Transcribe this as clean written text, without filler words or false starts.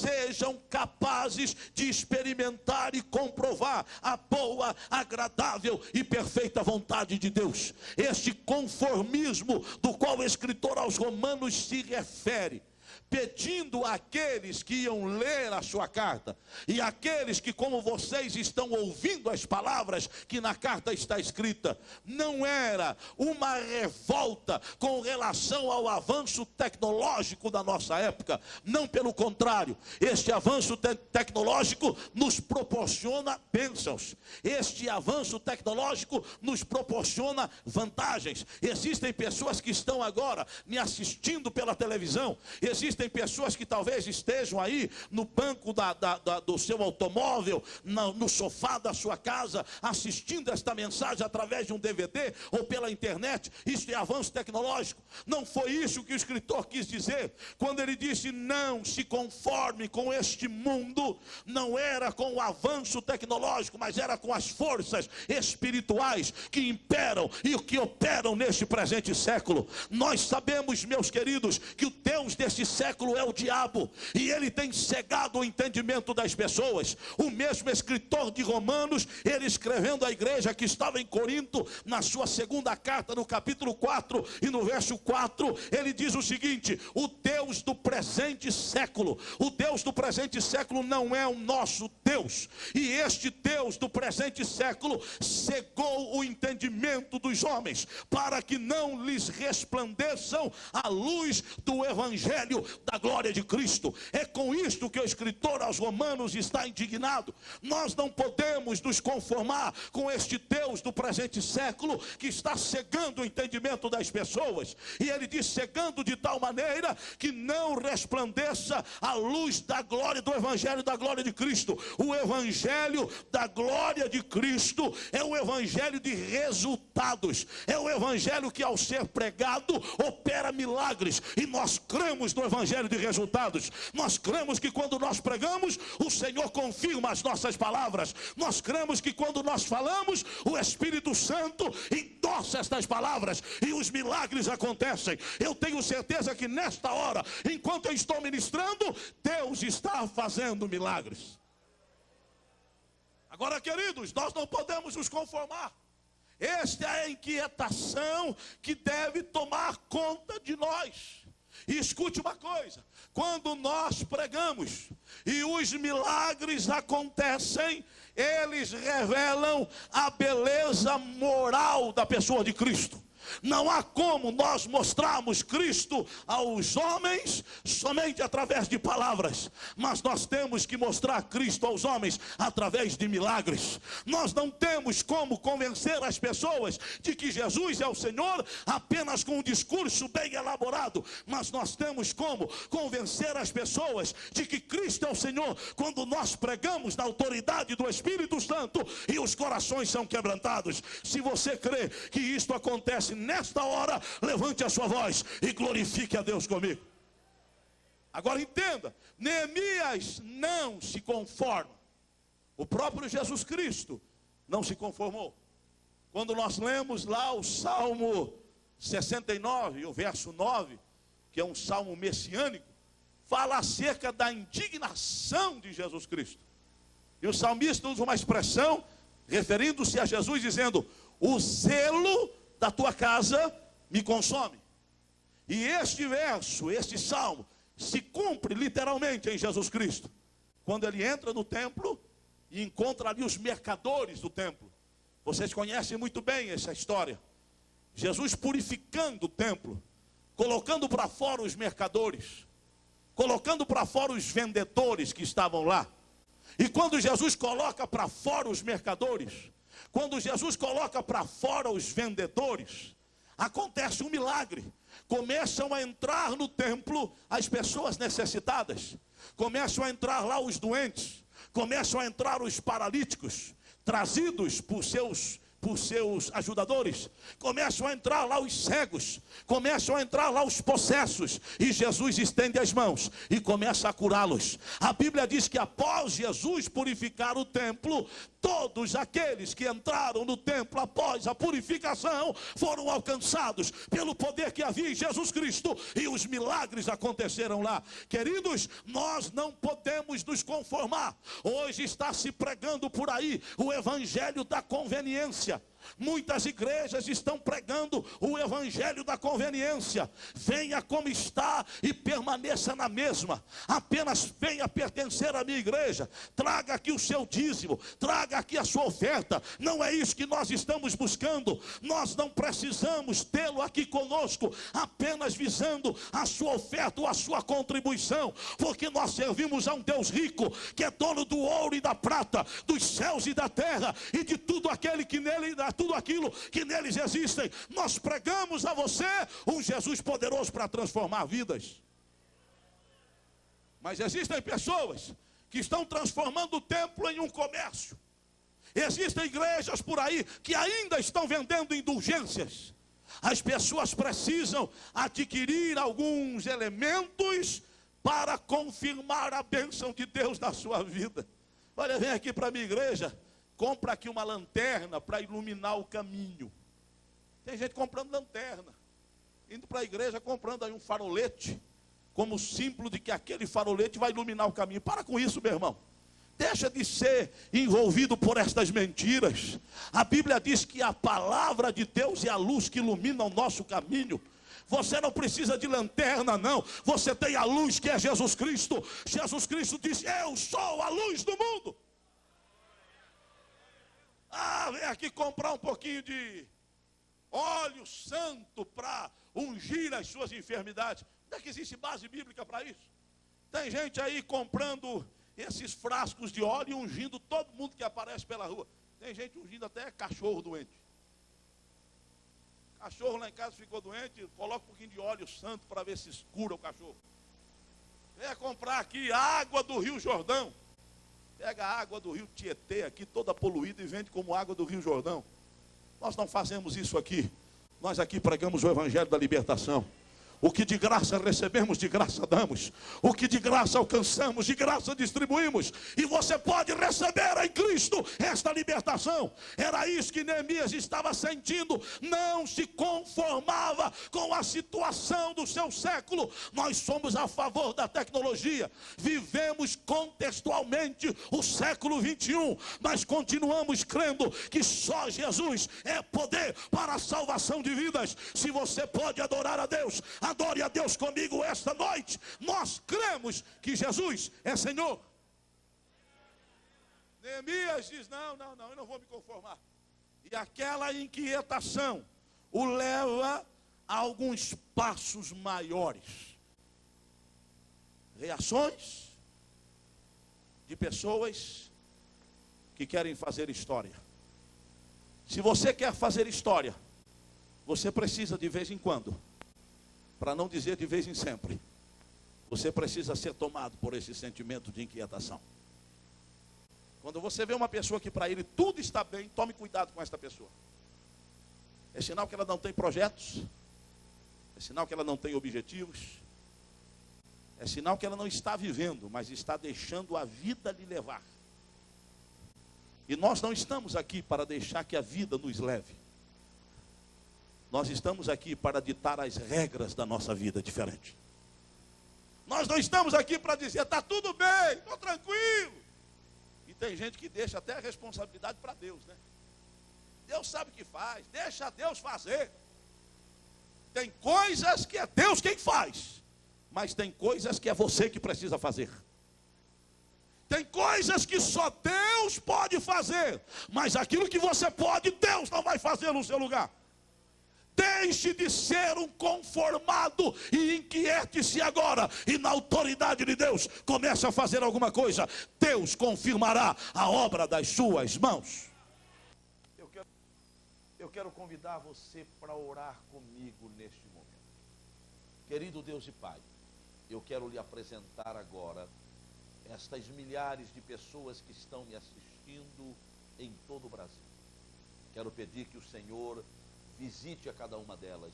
sejam capazes de experimentar e comprovar a boa, agradável e perfeita vontade de Deus. Este conformismo do qual o escritor aos Romanos se refere, pedindo àqueles que iam ler a sua carta, e àqueles que, como vocês, estão ouvindo as palavras que na carta está escrita, não era uma revolta com relação ao avanço tecnológico da nossa época. Não, pelo contrário, este avanço tecnológico nos proporciona bênçãos, este avanço tecnológico nos proporciona vantagens. Existem pessoas que estão agora me assistindo pela televisão, existem pessoas que talvez estejam aí no banco do seu automóvel, no sofá da sua casa, assistindo esta mensagem através de um DVD ou pela internet. Isso é avanço tecnológico. Não foi isso que o escritor quis dizer quando ele disse: não se conforme com este mundo. Não era com o avanço tecnológico, mas era com as forças espirituais que imperam e que operam neste presente século. Nós sabemos, meus queridos, que o Deus desse século é o diabo, e ele tem cegado o entendimento das pessoas. O mesmo escritor de Romanos, ele escrevendo à igreja que estava em Corinto, na sua segunda carta, no capítulo 4 e no verso 4, ele diz o seguinte: o Deus do presente século, o Deus do presente século não é o nosso Deus, e este Deus do presente século cegou o entendimento dos homens, para que não lhes resplandeçam a luz do evangelho da glória de Cristo. É com isto que o escritor aos Romanos está indignado. Nós não podemos nos conformar com este Deus do presente século que está cegando o entendimento das pessoas, e ele diz: cegando de tal maneira que não resplandeça a luz da glória do evangelho da glória de Cristo. O evangelho da glória de Cristo é o evangelho de resultados, é o evangelho que, ao ser pregado, opera milagres, e nós cremos no evangelho de resultados. Nós cremos que quando nós pregamos, o Senhor confirma as nossas palavras. Nós cremos que quando nós falamos, o Espírito Santo endossa estas palavras e os milagres acontecem. Eu tenho certeza que nesta hora, enquanto eu estou ministrando, Deus está fazendo milagres. Agora, queridos, nós não podemos nos conformar. Esta é a inquietação que deve tomar conta de nós. E escute uma coisa: quando nós pregamos e os milagres acontecem, eles revelam a beleza moral da pessoa de Cristo. Não há como nós mostrarmos Cristo aos homens somente através de palavras, mas nós temos que mostrar Cristo aos homens através de milagres. Nós não temos como convencer as pessoas de que Jesus é o Senhor apenas com um discurso bem elaborado, mas nós temos como convencer as pessoas de que Cristo é o Senhor quando nós pregamos na autoridade do Espírito Santo e os corações são quebrantados. Se você crê que isto acontece nesta hora, levante a sua voz e glorifique a Deus comigo. Agora entenda, Neemias não se conforma. O próprio Jesus Cristo não se conformou. Quando nós lemos lá o Salmo 69, o verso 9, que é um salmo messiânico, fala acerca da indignação de Jesus Cristo. E o salmista usa uma expressão referindo-se a Jesus, dizendo: o zelo da tua casa me consome. E este verso, este salmo, se cumpre literalmente em Jesus Cristo, quando ele entra no templo e encontra ali os mercadores do templo. Vocês conhecem muito bem essa história. Jesus purificando o templo, colocando para fora os mercadores, colocando para fora os vendedores que estavam lá. E quando Jesus coloca para fora os mercadores, quando Jesus coloca para fora os vendedores, acontece um milagre. Começam a entrar no templo as pessoas necessitadas, começam a entrar lá os doentes, começam a entrar os paralíticos, trazidos por seus ajudadores, começam a entrar lá os cegos, começam a entrar lá os possessos, e Jesus estende as mãos e começa a curá-los. A Bíblia diz que após Jesus purificar o templo, todos aqueles que entraram no templo após a purificação foram alcançados pelo poder que havia em Jesus Cristo, e os milagres aconteceram lá. Queridos, nós não podemos devemos nos conformar. Hoje está se pregando por aí o evangelho da conveniência. Muitas igrejas estão pregando o evangelho da conveniência. Venha como está e permaneça na mesma. Apenas venha pertencer à minha igreja. Traga aqui o seu dízimo, traga aqui a sua oferta. Não é isso que nós estamos buscando. Nós não precisamos tê-lo aqui conosco apenas visando a sua oferta ou a sua contribuição, porque nós servimos a um Deus rico, que é dono do ouro e da prata, dos céus e da terra, e de tudo aquilo que neles existem. Nós pregamos a você um Jesus poderoso para transformar vidas. Mas existem pessoas que estão transformando o templo em um comércio. Existem igrejas por aí que ainda estão vendendo indulgências. As pessoas precisam adquirir alguns elementos para confirmar a bênção de Deus na sua vida. Olha, vem aqui para a minha igreja, compra aqui uma lanterna para iluminar o caminho. Tem gente comprando lanterna, indo para a igreja comprando aí um farolete, como símbolo de que aquele farolete vai iluminar o caminho. Para com isso, meu irmão. Deixa de ser envolvido por estas mentiras. A Bíblia diz que a palavra de Deus é a luz que ilumina o nosso caminho. Você não precisa de lanterna, não. Você tem a luz que é Jesus Cristo. Jesus Cristo disse: eu sou a luz do mundo. Vem aqui comprar um pouquinho de óleo santo para ungir as suas enfermidades. Onde é que existe base bíblica para isso? Tem gente aí comprando esses frascos de óleo e ungindo todo mundo que aparece pela rua. Tem gente ungindo até cachorro doente. Cachorro lá em casa ficou doente, coloca um pouquinho de óleo santo para ver se cura o cachorro. Venha comprar aqui água do Rio Jordão. Pega a água do Rio Tietê aqui, toda poluída, e vende como água do Rio Jordão. Nós não fazemos isso aqui. Nós aqui pregamos o evangelho da libertação. O que de graça recebemos, de graça damos. O que de graça alcançamos, de graça distribuímos. E você pode receber em Cristo esta libertação. Era isso que Neemias estava sentindo. Não se conformava com a situação do seu século. Nós somos a favor da tecnologia. Vivemos contextualmente o século 21. Mas continuamos crendo que só Jesus é poder para a salvação de vidas. Se você pode adorar a Deus, adore a Deus comigo esta noite. Nós cremos que Jesus é Senhor. Neemias diz: não, eu não vou me conformar. E aquela inquietação o leva a alguns passos maiores. Reações de pessoas que querem fazer história. Se você quer fazer história, você precisa de vez em quando, para não dizer de vez em sempre, você precisa ser tomado por esse sentimento de inquietação. Quando você vê uma pessoa que para ele tudo está bem, tome cuidado com esta pessoa. É sinal que ela não tem projetos, é sinal que ela não tem objetivos, é sinal que ela não está vivendo, mas está deixando a vida lhe levar. E nós não estamos aqui para deixar que a vida nos leve. Nós estamos aqui para ditar as regras da nossa vida diferente. Nós não estamos aqui para dizer: está tudo bem, estou tranquilo. E tem gente que deixa até a responsabilidade para Deus, né? Deus sabe o que faz, deixa Deus fazer. Tem coisas que é Deus quem faz, mas tem coisas que é você que precisa fazer. Tem coisas que só Deus pode fazer, mas aquilo que você pode, Deus não vai fazer no seu lugar. Deixe de ser um conformado e inquiete-se agora. E na autoridade de Deus, comece a fazer alguma coisa. Deus confirmará a obra das suas mãos. Eu quero convidar você para orar comigo neste momento. Querido Deus e Pai, eu quero lhe apresentar agora estas milhares de pessoas que estão me assistindo em todo o Brasil. Quero pedir que o Senhor visite a cada uma delas